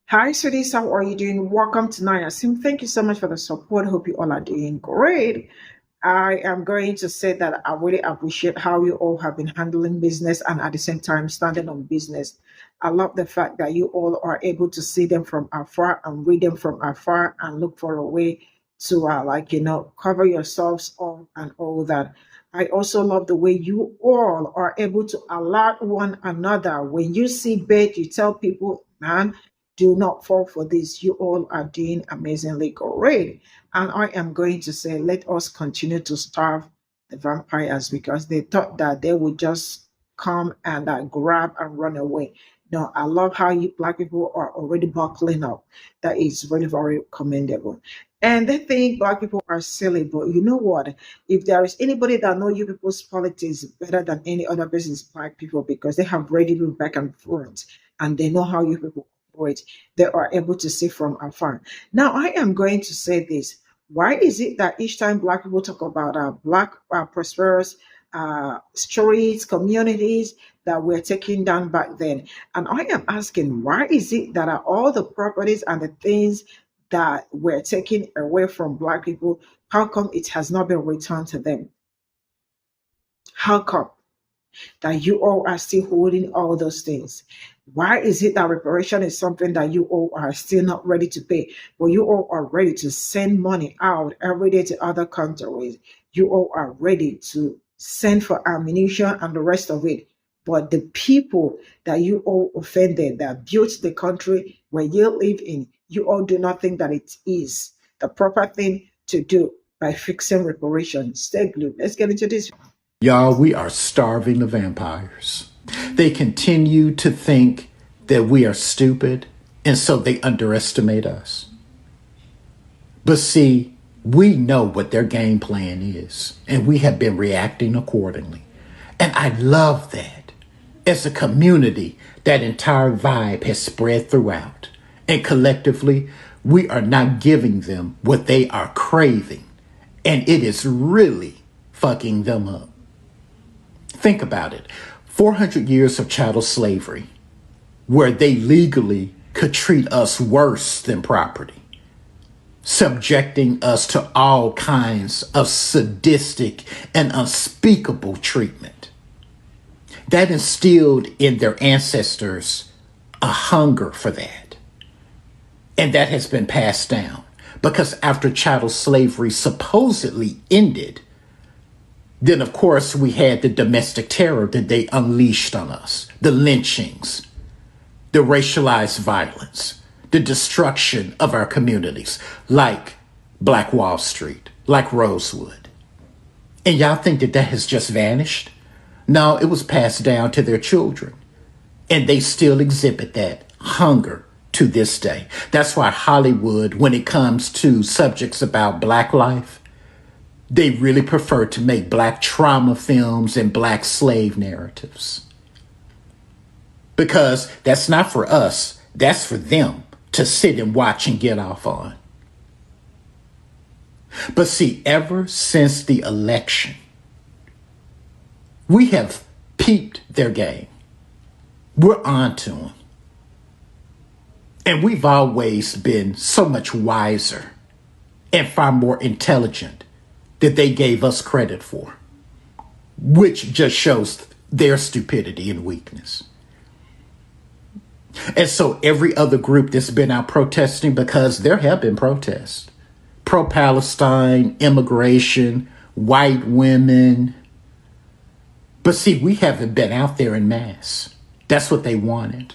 Hi, sweeties. How are you doing? Welcome to Naya Sim. Thank you so much for the support. Hope you all are doing great. I am going to say that I really appreciate how you all have been handling business and at the same time standing on business. I love the fact that you all are able to see them from afar and read them from afar and look for a way to, cover yourselves up and all that. I also love the way you all are able to alert one another. When you see bait, you tell people, man, do not fall for this. You all are doing amazingly great. And I am going to say, let us continue to starve the vampires because they thought that they would just come and grab and run away. No, I love how you Black people are already buckling up. That is really very commendable. And they think Black people are silly, but you know what? If there is anybody that know you people's politics better than any other person, is Black people because they have read it back and forth and they know how you people operate. They are able to see from afar. Now, I am going to say this. Why is it that each time Black people talk about Black prosperous streets, communities that were taken down back then? And I am asking, why is it that all the properties and the things that were taken away from Black people, how come it has not been returned to them? How come that you all are still holding all those things? Why is it that reparation is something that you all are still not ready to pay, but you all are ready to send money out every day to other countries? You all are ready to send for ammunition and the rest of it. But the people that you all offended, that built the country where you live in, you all do not think that it is the proper thing to do by fixing reparations. Stay glued. Let's get into this. Y'all, we are starving the vampires. They continue to think that we are stupid, and so they underestimate us. But see, we know what their game plan is, and we have been reacting accordingly. And I love that. As a community, that entire vibe has spread throughout. And collectively, we are not giving them what they are craving. And it is really fucking them up. Think about it. 400 years of chattel slavery, where they legally could treat us worse than property, subjecting us to all kinds of sadistic and unspeakable treatment. That instilled in their ancestors a hunger for that. And that has been passed down because after chattel slavery supposedly ended, then, of course, we had the domestic terror that they unleashed on us, the lynchings, the racialized violence, the destruction of our communities, like Black Wall Street, like Rosewood. And y'all think that that has just vanished? No, it was passed down to their children. And they still exhibit that hunger to this day. That's why Hollywood, when it comes to subjects about Black life, they really prefer to make Black trauma films and Black slave narratives. Because that's not for us, that's for them to sit and watch and get off on. But see, ever since the election, we have peeped their game. We're on to them. And we've always been so much wiser and far more intelligent that they gave us credit for, which just shows their stupidity and weakness. And so every other group that's been out protesting, because there have been protests, pro-Palestine, immigration, white women. But see, we haven't been out there in mass. That's what they wanted,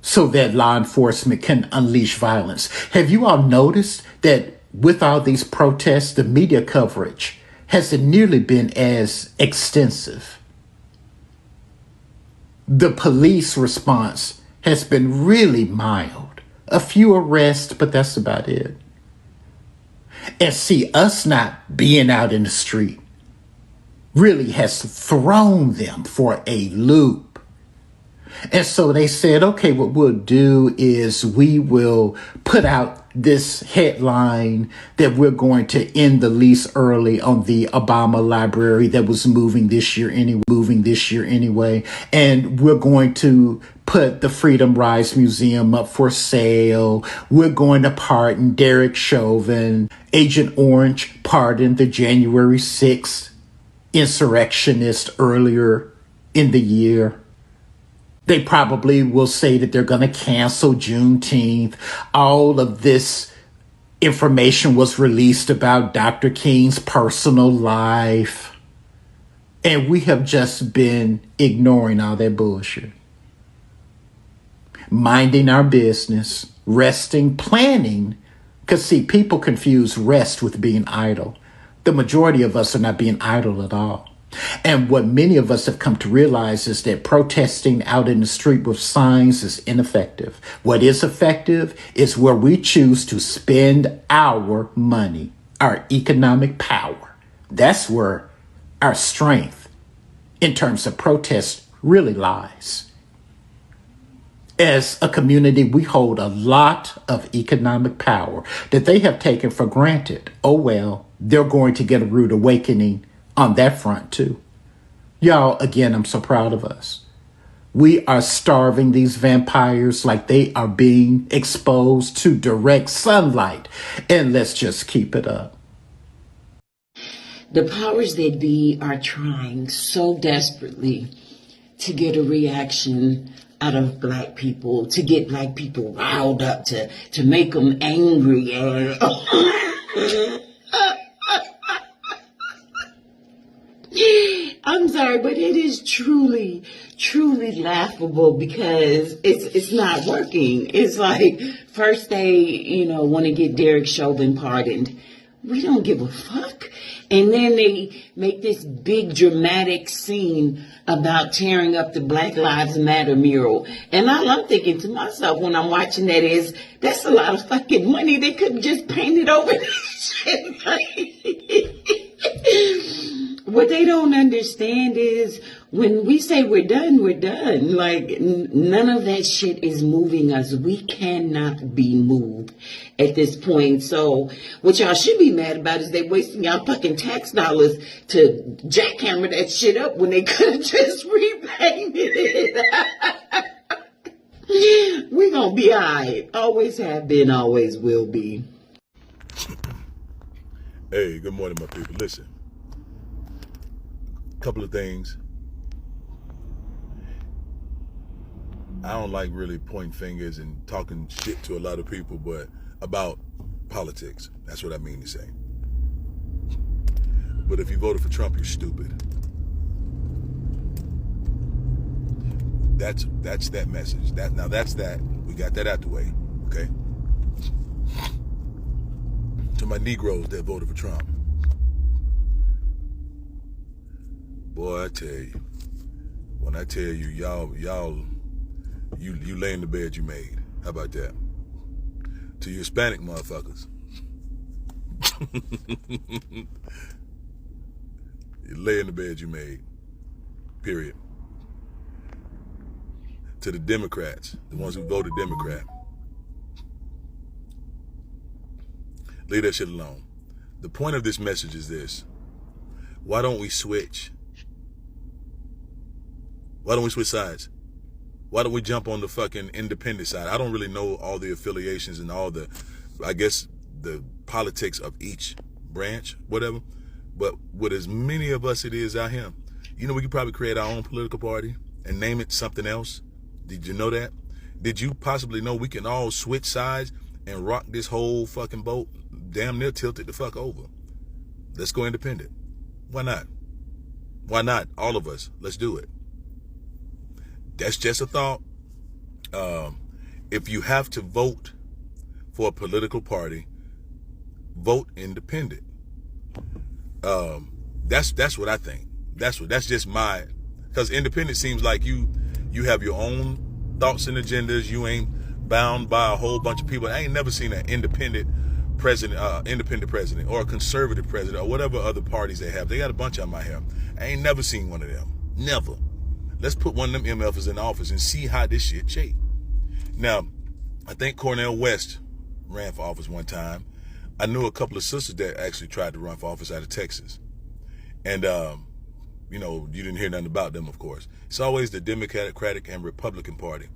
so that law enforcement can unleash violence. Have you all noticed that with all these protests, the media coverage hasn't nearly been as extensive? The police response has been really mild. A few arrests, but that's about it. And see, us not being out in the street really has thrown them for a loop. And so they said, okay, what we'll do is we will put out this headline that we're going to end the lease early on the Obama library that was moving this year anyway. And we're going to put the Freedom Rise Museum up for sale. We're going to pardon Derek Chauvin. Agent Orange pardoned the January 6th insurrectionist earlier in the year. They probably will say that they're going to cancel Juneteenth. All of this information was released about Dr. King's personal life. And we have just been ignoring all that bullshit. Minding our business, resting, planning. Because, see, people confuse rest with being idle. The majority of us are not being idle at all. And what many of us have come to realize is that protesting out in the street with signs is ineffective. What is effective is where we choose to spend our money, our economic power. That's where our strength in terms of protest really lies. As a community, we hold a lot of economic power that they have taken for granted. Oh, well, they're going to get a rude awakening on that front, too. Y'all, again, I'm so proud of us. We are starving these vampires like they are being exposed to direct sunlight. And let's just keep it up. The powers that be are trying so desperately to get a reaction out of black people, to get black people riled up, to make them angry. I'm sorry, but it is truly, truly laughable because it's not working. It's like first they, want to get Derek Chauvin pardoned. We don't give a fuck. And then they make this big dramatic scene about tearing up the Black Lives Matter mural. And all I'm thinking to myself when I'm watching that is, that's a lot of fucking money. They could have just painted over this shit. What they don't understand is when we say we're done, we're done. Like, none of that shit is moving us. We cannot be moved at this point. So what y'all should be mad about is they wasting y'all fucking tax dollars to jackhammer that shit up when they could have just repainted it. We gonna be all right. Always have been, always will be. Hey, good morning, my people. Listen. Couple of things. I don't like really pointing fingers and talking shit to a lot of people, but about politics. That's what I mean to say. But if you voted for Trump, you're stupid. That's that message. That's that. We got that out the way, okay? To my Negroes that voted for Trump. Boy, I tell you, when I tell you, y'all, you lay in the bed you made. How about that? To you Hispanic motherfuckers. You lay in the bed you made. Period. To the Democrats, the ones who voted Democrat. Leave that shit alone. The point of this message is this. Why don't we switch? Why don't we switch sides? Why don't we jump on the fucking independent side? I don't really know all the affiliations and all the, I guess, the politics of each branch, whatever. But with as many of us it is out here, we could probably create our own political party and name it something else. Did you know that? Did you possibly know we can all switch sides and rock this whole fucking boat? Damn near tilt it the fuck over. Let's go independent. Why not? Why not? All of us. Let's do it. That's just a thought. If you have to vote for a political party, vote independent. That's what I think. That's just my, because independent seems like you have your own thoughts and agendas. You ain't bound by a whole bunch of people. I ain't never seen an independent president or a conservative president or whatever other parties they have. They got a bunch of them out here. I ain't never seen one of them. Never. Let's put one of them MFers in office and see how this shit shape. Now, I think Cornel West ran for office one time. I knew a couple of sisters that actually tried to run for office out of Texas. And you know, you didn't hear nothing about them, of course. It's always the Democratic and Republican Party.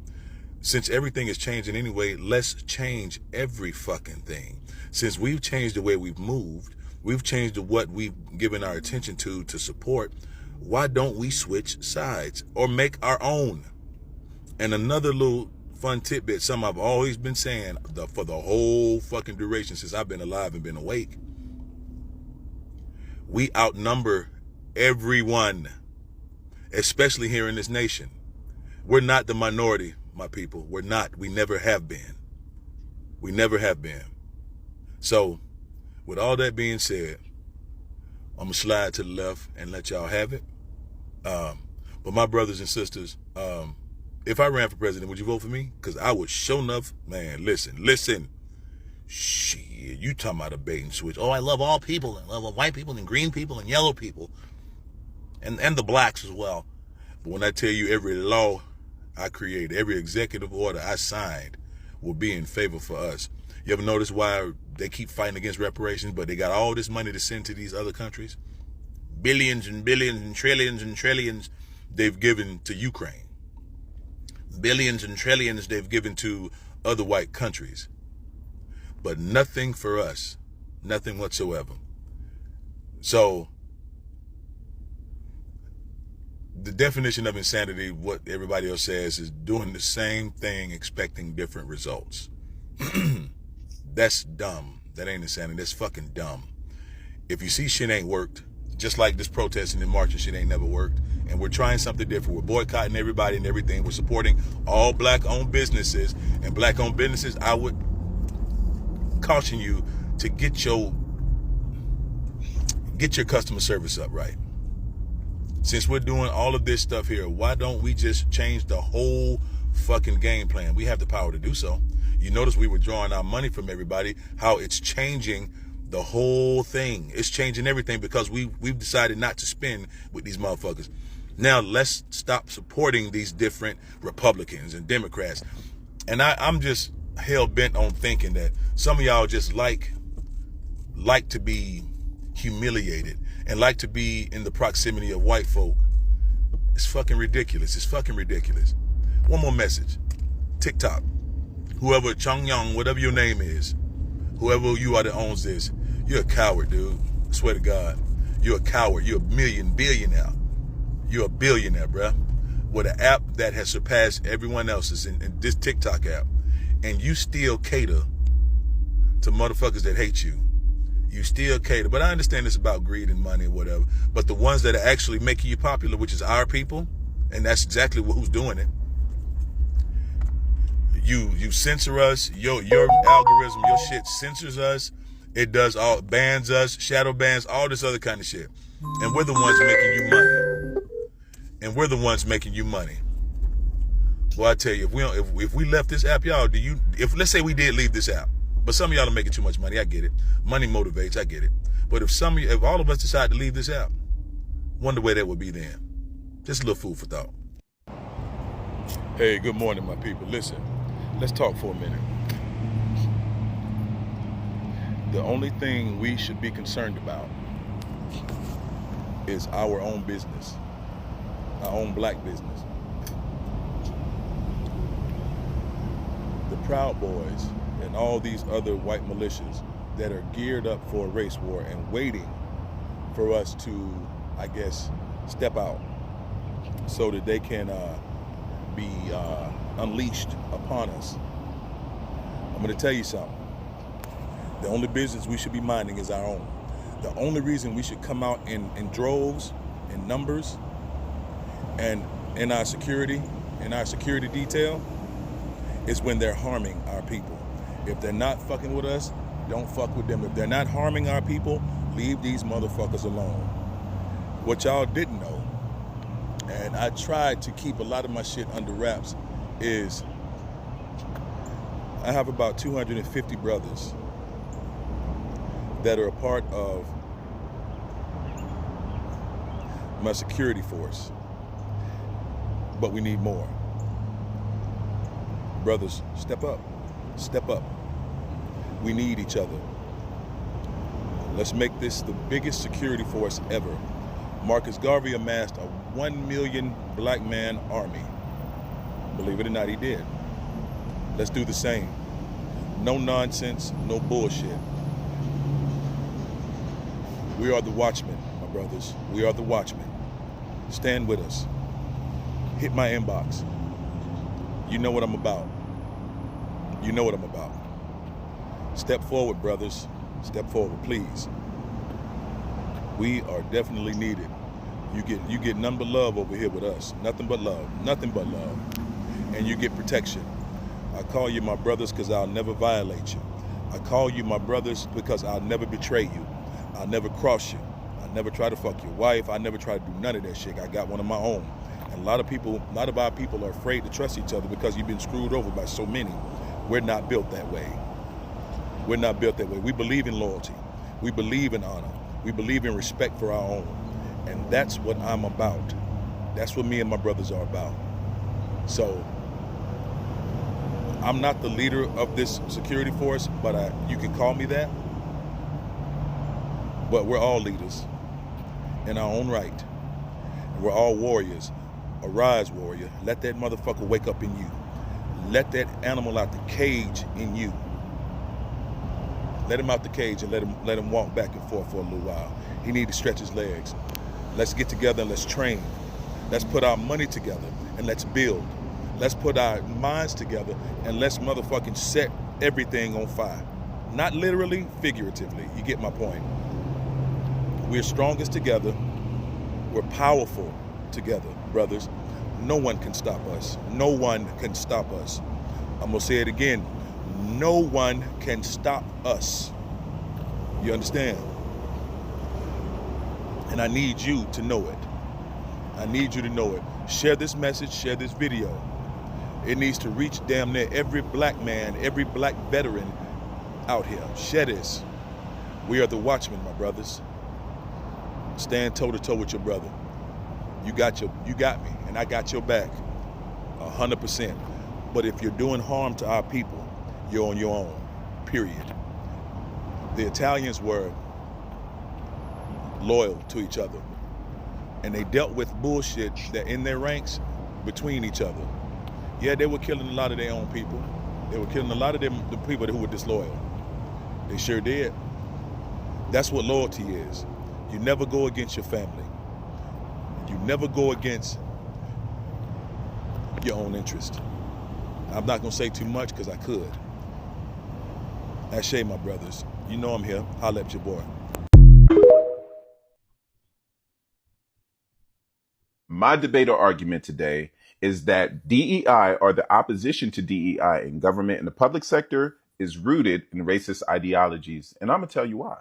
Since everything is changing anyway, let's change every fucking thing. Since we've changed the way we've moved, we've changed what we've given our attention to support, why don't we switch sides or make our own? And another little fun tidbit, something I've always been saying for the whole fucking duration since I've been alive and been awake. We outnumber everyone, especially here in this nation. We're not the minority, my people. We're not. We never have been. We never have been. So, with all that being said, I'm going to slide to the left and let y'all have it. But my brothers and sisters, if I ran for president, would you vote for me? Because I would show enough, man, listen. Shit, you talking about a bait and switch. Oh, I love all people. I love white people and green people and yellow people. And the blacks as well. But when I tell you every law I created, every executive order I signed will be in favor for us. You ever notice why they keep fighting against reparations, but they got all this money to send to these other countries? Billions and billions and trillions they've given to Ukraine. Billions and trillions they've given to other white countries. But nothing for us. Nothing whatsoever. So, the definition of insanity, what everybody else says, is doing the same thing, expecting different results. That's dumb. That ain't insanity. That's fucking dumb. If you see shit ain't worked, just like this protesting and marching shit ain't never worked, and we're trying something different. We're boycotting everybody and everything. We're supporting all black-owned businesses. And black-owned businesses, I would caution you to get your customer service up right. Since we're doing all of this stuff here, why don't we just change the whole fucking game plan? We have the power to do so. You notice we were drawing our money from everybody, how it's changing the whole thing. It's changing everything because we've decided not to spend with these motherfuckers. Now let's stop supporting these different Republicans and Democrats. And I'm just hell-bent on thinking that some of y'all just like to be humiliated and like to be in the proximity of white folk. It's fucking ridiculous. It's fucking ridiculous. One more message. TikTok. Whoever, Chung Young, whatever your name is, whoever you are that owns this, you're a coward, dude. I swear to God. You're a coward. You're a billionaire. You're a billionaire, bruh. With an app that has surpassed everyone else's in this TikTok app. And you still cater to motherfuckers that hate you. You still cater. But I understand it's about greed and money and whatever. But the ones that are actually making you popular, which is our people, and that's exactly who's doing it. You censor us. Your algorithm, your shit censors us. It does all, bans us, shadow bans, all this other kind of shit. And we're the ones making you money. And we're the ones making you money. Well, I tell you, if we left this app, y'all, let's say we did leave this app, but some of y'all are making too much money, I get it. Money motivates, I get it. But if all of us decide to leave this app, wonder where that would be then. Just a little food for thought. Hey, good morning, my people. Listen, let's talk for a minute. The only thing we should be concerned about is our own business, our own black business. The Proud Boys and all these other white militias that are geared up for a race war and waiting for us to, I guess, step out so that they can be unleashed upon us. I'm going to tell you something. The only business we should be minding is our own. The only reason we should come out in droves, in numbers, and in our security detail is when they're harming our people. If they're not fucking with us, don't fuck with them. If they're not harming our people, leave these motherfuckers alone. What y'all didn't know, and I tried to keep a lot of my shit under wraps, is I have about 250 brothers that are a part of my security force. But we need more. Brothers, step up. Step up. We need each other. Let's make this the biggest security force ever. Marcus Garvey amassed a 1 million black man army. Believe it or not, he did. Let's do the same. No nonsense, no bullshit. We are the watchmen, my brothers. We are the watchmen. Stand with us. Hit my inbox. You know what I'm about. You know what I'm about. Step forward, brothers. Step forward, please. We are definitely needed. You get none but love over here with us. Nothing but love. Nothing but love. And you get protection. I call you my brothers because I'll never violate you. I call you my brothers because I'll never betray you. I'll never cross you. I never try to fuck your wife. I never try to do none of that shit. I got one of my own. And a lot of our people are afraid to trust each other because you've been screwed over by so many. We're not built that way. We're not built that way. We believe in loyalty. We believe in honor. We believe in respect for our own. And that's what I'm about. That's what me and my brothers are about. So I'm not the leader of this security force, but you can call me that. But we're all leaders in our own right. And we're all warriors. Arise, warrior. Let that motherfucker wake up in you. Let that animal out the cage in you. Let him out the cage and let him walk back and forth for a little while. He needs to stretch his legs. Let's get together and let's train. Let's put our money together and let's build. Let's put our minds together and let's motherfucking set everything on fire. Not literally, figuratively. You get my point. We're strongest together. We're powerful together, brothers. No one can stop us. No one can stop us. I'm gonna say it again. No one can stop us. You understand? And I need you to know it. I need you to know it. Share this message, share this video. It needs to reach damn near every black man, every black veteran out here. Share this. We are the watchmen, my brothers. Stand toe to toe with your brother. You got me, and I got your back, 100%. But if you're doing harm to our people, you're on your own, period. The Italians were loyal to each other, and they dealt with bullshit that in their ranks between each other. Yeah, they were killing a lot of their own people. They were killing a lot of the people who were disloyal. They sure did. That's what loyalty is. You never go against your family. You never go against your own interest. I'm not gonna say too much because I could. Ashe, my brothers. You know I'm here. Holla at your boy. My debate or argument today is that DEI, or the opposition to DEI in government and the public sector, is rooted in racist ideologies, and I'm going to tell you why.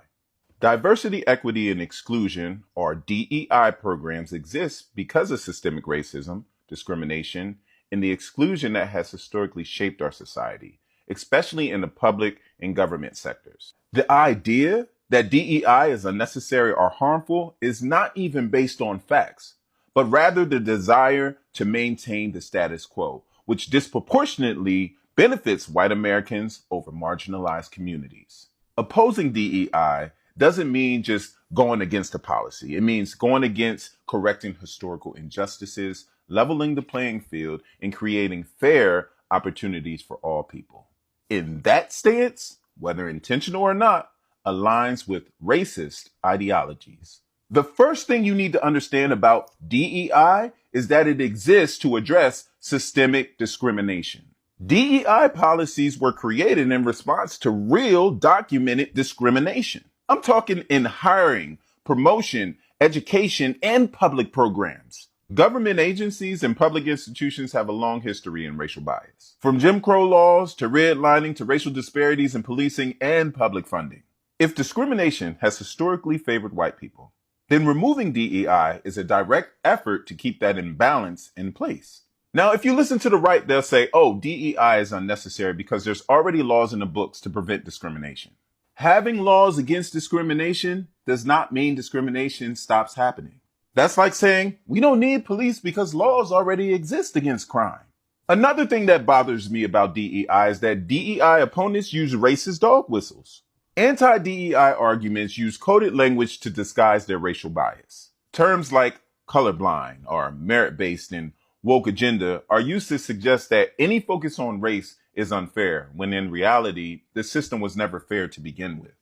Diversity, equity, and exclusion, or DEI programs, exist because of systemic racism, discrimination, and the exclusion that has historically shaped our society, especially in the public and government sectors. The idea that DEI is unnecessary or harmful is not even based on facts, but rather the desire to maintain the status quo, which disproportionately benefits white Americans over marginalized communities. Opposing DEI doesn't mean just going against a policy. It means going against correcting historical injustices, leveling the playing field, and creating fair opportunities for all people. In that stance, whether intentional or not, aligns with racist ideologies. The first thing you need to understand about DEI is that it exists to address systemic discrimination. DEI policies were created in response to real documented discrimination. I'm talking in hiring, promotion, education, and public programs. Government agencies and public institutions have a long history in racial bias, from Jim Crow laws to redlining to racial disparities in policing and public funding. If discrimination has historically favored white people, then removing DEI is a direct effort to keep that imbalance in place. Now, if you listen to the right, they'll say, oh, DEI is unnecessary because there's already laws in the books to prevent discrimination. Having laws against discrimination does not mean discrimination stops happening. That's like saying we don't need police because laws already exist against crime. Another thing that bothers me about DEI is that DEI opponents use racist dog whistles. Anti-DEI arguments use coded language to disguise their racial bias. Terms like colorblind or merit-based and woke agenda are used to suggest that any focus on race is unfair, when in reality, the system was never fair to begin with.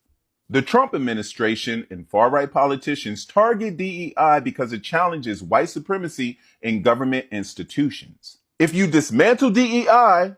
The Trump administration and far-right politicians target DEI because it challenges white supremacy in government institutions. If you dismantle DEI,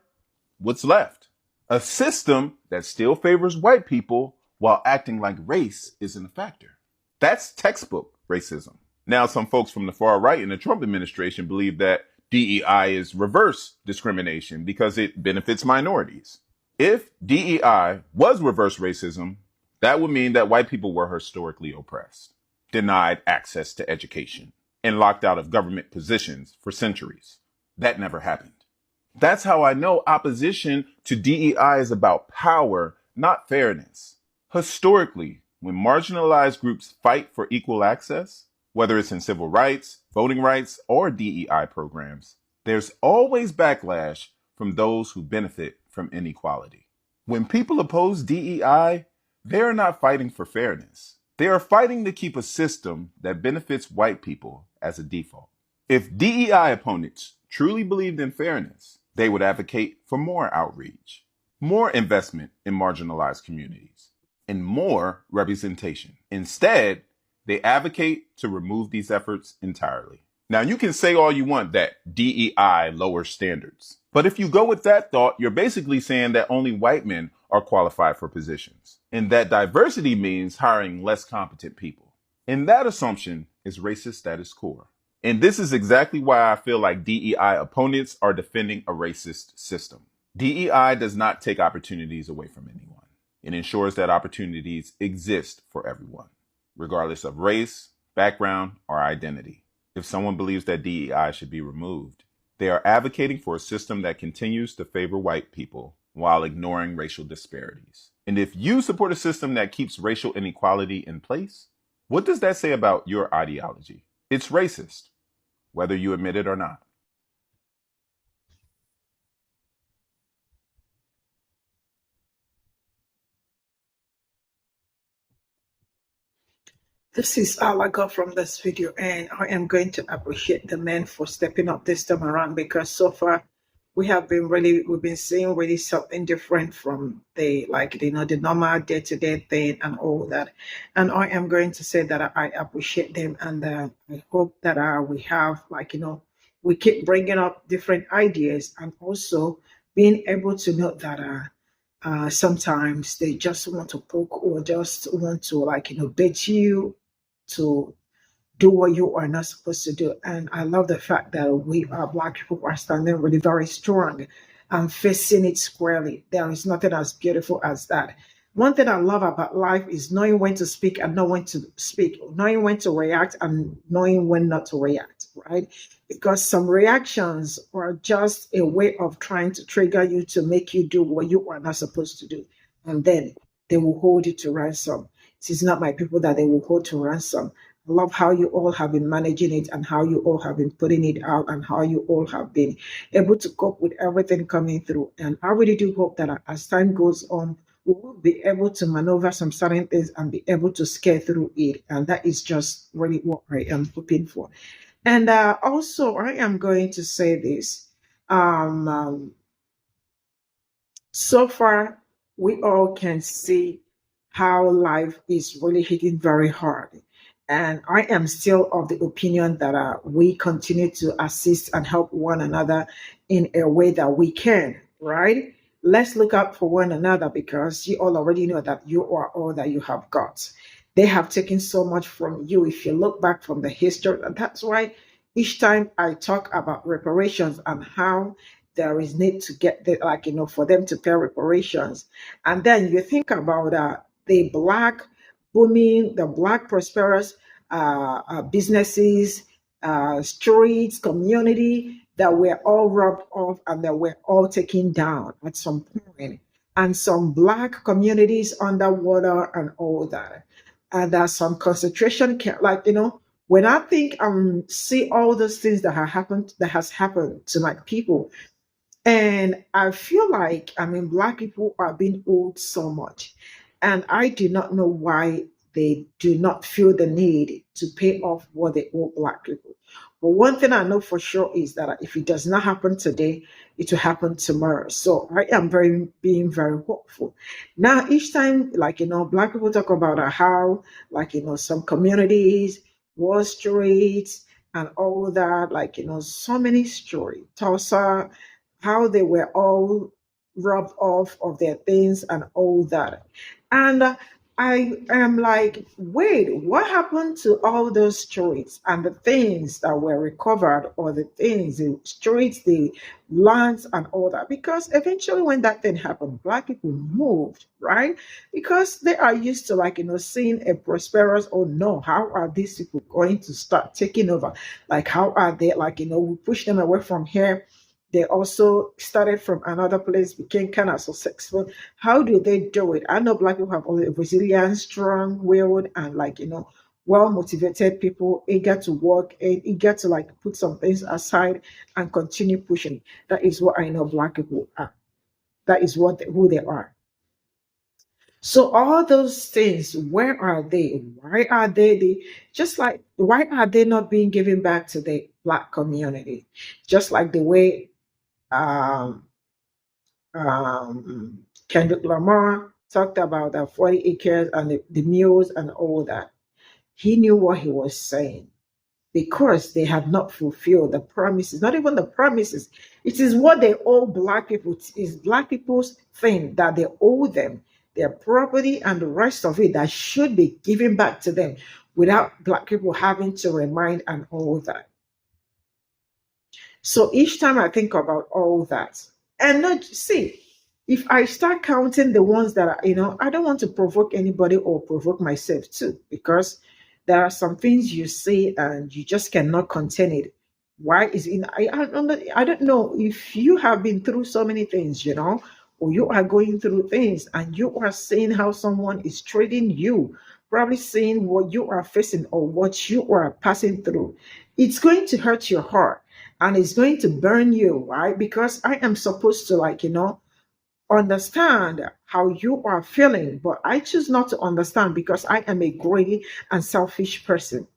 what's left? A system that still favors white people while acting like race isn't a factor. That's textbook racism. Now, some folks from the far right in the Trump administration believe that DEI is reverse discrimination because it benefits minorities. If DEI was reverse racism, that would mean that white people were historically oppressed, denied access to education, and locked out of government positions for centuries. That never happened. That's how I know opposition to DEI is about power, not fairness. Historically, when marginalized groups fight for equal access, whether it's in civil rights, voting rights, or DEI programs, there's always backlash from those who benefit from inequality. When people oppose DEI, they're not fighting for fairness. They are fighting to keep a system that benefits white people as a default. If DEI opponents truly believed in fairness, they would advocate for more outreach, more investment in marginalized communities, and more representation. Instead, they advocate to remove these efforts entirely. Now, you can say all you want that DEI lowers standards, but if you go with that thought, you're basically saying that only white men are qualified for positions, and that diversity means hiring less competent people. And that assumption is racist at its core. And this is exactly why I feel like DEI opponents are defending a racist system. DEI does not take opportunities away from anyone. It ensures that opportunities exist for everyone, regardless of race, background, or identity. If someone believes that DEI should be removed, they are advocating for a system that continues to favor white people while ignoring racial disparities. And if you support a system that keeps racial inequality in place, what does that say about your ideology? It's racist, whether you admit it or not. This is all I got from this video, and I am going to appreciate the men for stepping up this time around, because so far we've been seeing really something different from the the normal day-to-day thing and all that. And I am going to say that I appreciate them, and I hope that we have we keep bringing up different ideas, and also being able to know that sometimes they just want to poke or just want to bait you to do what you are not supposed to do. And I love the fact that we are Black people who are standing really very strong and facing it squarely. There is nothing as beautiful as that. One thing I love about life is knowing when to speak and knowing when to speak, knowing when to react and knowing when not to react, right? Because some reactions are just a way of trying to trigger you to make you do what you are not supposed to do. And then they will hold you to ransom. It is not my people that they will hold to ransom. I love how you all have been managing it, and how you all have been putting it out, and how you all have been able to cope with everything coming through. And I really do hope that as time goes on, we will be able to maneuver some certain things and be able to scale through it. And that is just really what I am hoping for. And also, I am going to say this. So far, we all can see how life is really hitting very hard. And I am still of the opinion that we continue to assist and help one another in a way that we can, right? Let's look out for one another, because you all already know that you are all that you have got. They have taken so much from you. If you look back from the history, and that's why each time I talk about reparations and how there is need to get for them to pay reparations, and then you think about the Black booming, the Black prosperous businesses, streets, community that were all robbed off and that were all taken down at some point, and some Black communities underwater and all that. And there's some concentration camp, when I think see all those things that has happened to my people, and I feel like, Black people are being owed so much. And I do not know why they do not feel the need to pay off what they owe Black people. But one thing I know for sure is that if it does not happen today, it will happen tomorrow. So I am being very hopeful. Now, each time, Black people talk about how, some communities, Wall Street, and all that, so many stories. Tulsa, how they were all robbed off of their things and all that. And I am like, wait, what happened to all those streets and the things that were recovered, or the things, the streets, the lands, and all that? Because eventually, when that thing happened, Black people moved, right? Because they are used to, seeing a prosperous, oh no, how are these people going to start taking over? Like, how are they, we push them away from here. They also started from another place, became kind of successful. How do they do it? I know Black people have only resilient, strong-willed, and well-motivated people, eager to work and eager to put some things aside and continue pushing. That is what I know Black people are. That is who they are. So all those things, where are they? Why are they why are they not being given back to the Black community? Just like the way um, Kendrick Lamar talked about the 40 acres and the mules and all that. He knew what he was saying, because they have not fulfilled the promises, not even the promises. It is what they owe Black people. It is Black people's thing that they owe them, their property and the rest of it that should be given back to them without Black people having to remind and all that. So each time I think about all that, and not see, if I start counting the ones that are, I don't want to provoke anybody or provoke myself too, because there are some things you say and you just cannot contain it. Why is it? I don't know if you have been through so many things, or you are going through things and you are seeing how someone is treating you, probably seeing what you are facing or what you are passing through. It's going to hurt your heart and it's going to burn you, right? Because I am supposed to, understand how you are feeling, but I choose not to understand because I am a greedy and selfish person.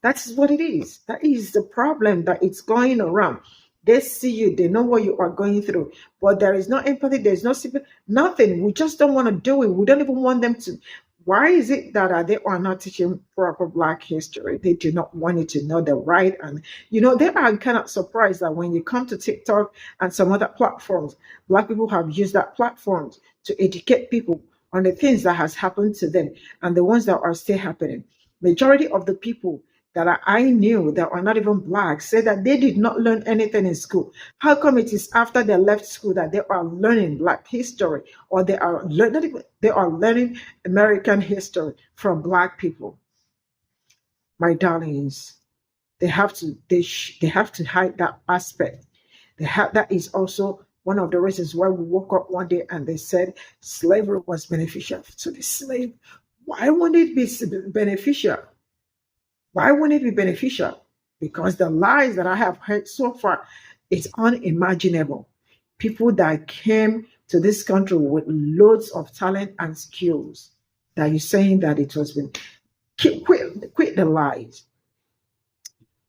That is what it is. That is the problem that it's going around. They see you, they know what you are going through, but there is no empathy, there's no sympathy, nothing. We just don't want to do it. We don't even want them to. Why is it that they are not teaching proper Black history? They do not want you to know the right. And, they are kind of surprised that when you come to TikTok and some other platforms, Black people have used that platforms to educate people on the things that has happened to them and the ones that are still happening. Majority of the people that I knew that are not even Black said that they did not learn anything in school. How come it is after they left school that they are learning Black history, or they are learning American history from Black people? My darlings, they have to hide that aspect. That is also one of the reasons why we woke up one day and they said slavery was beneficial to the slave. Why wouldn't it be beneficial? Why wouldn't it be beneficial? Because the lies that I have heard so far, it's unimaginable. People that came to this country with loads of talent and skills, that you're saying that it was been quit the lies.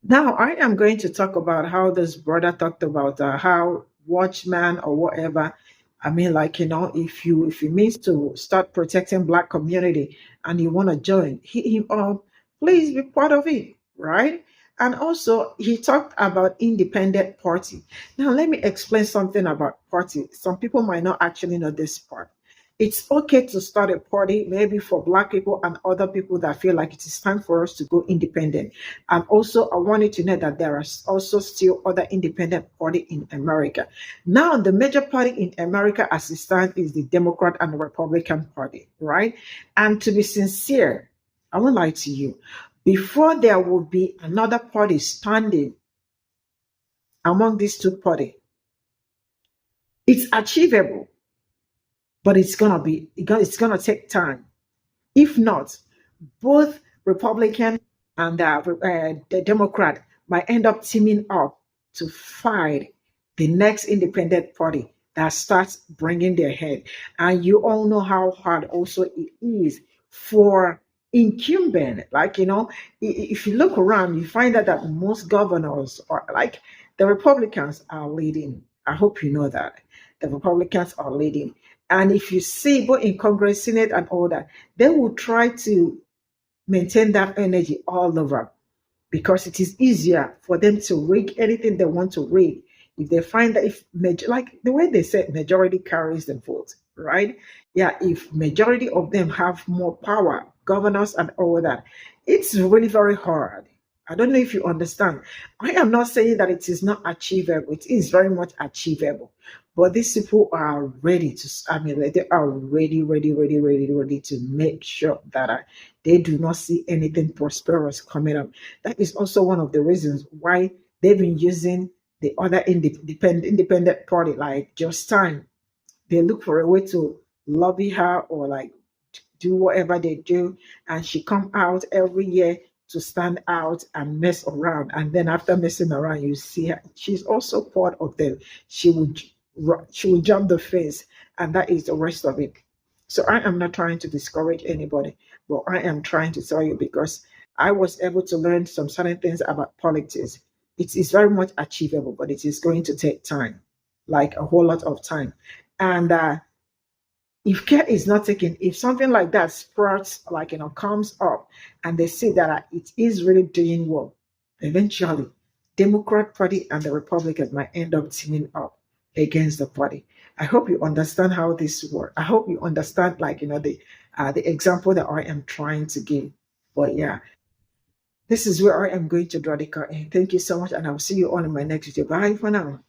Now I am going to talk about how this brother talked about how watchman or whatever. I mean, if you means to start protecting Black community and you want to join, hit him up. Please be part of it, right? And also, he talked about independent party. Now, let me explain something about party. Some people might not actually know this part. It's okay to start a party, maybe for Black people and other people that feel like it is time for us to go independent. And also, I wanted to know that there are also still other independent party in America. Now, the major party in America as it stands is the Democrat and the Republican Party, right? And to be sincere, I won't lie to you. Before there will be another party standing among these two parties, it's achievable, but it's gonna take time. If not, both Republican and the Democrat might end up teaming up to fight the next independent party that starts bringing their head. And you all know how hard also it is for incumbent. Like, if you look around, you find out that most governors are like the Republicans are leading. I hope you know that. The Republicans are leading. And if you see both in Congress, Senate, and all that, they will try to maintain that energy all over because it is easier for them to rig anything they want to rig if they find that if like the way they said majority carries the vote, right? Yeah, if majority of them have more power, governors and all that, it's really very hard. I don't know if you understand. I am not saying that it is not achievable. It is very much achievable. But these people are ready to, I mean, they are ready to make sure that they do not see anything prosperous coming up. That is also one of the reasons why they've been using the other independent party, like Just Time. They look for a way to lobby her or like do whatever they do, and she come out every year to stand out and mess around. And then after messing around, you see her. She's also part of them. She would jump the fence, and that is the rest of it. So I am not trying to discourage anybody, but I am trying to tell you because I was able to learn some certain things about politics. It is very much achievable, but it is going to take time, like a whole lot of time. And if care is not taken, if something like that sprouts, like comes up, and they see that it is really doing well, eventually, Democrat Party and the Republicans might end up teaming up against the party. I hope you understand how this works. I hope you understand, like the example that I am trying to give. But yeah, this is where I am going to draw the curtain. Thank you so much, and I'll see you all in my next video. Bye for now.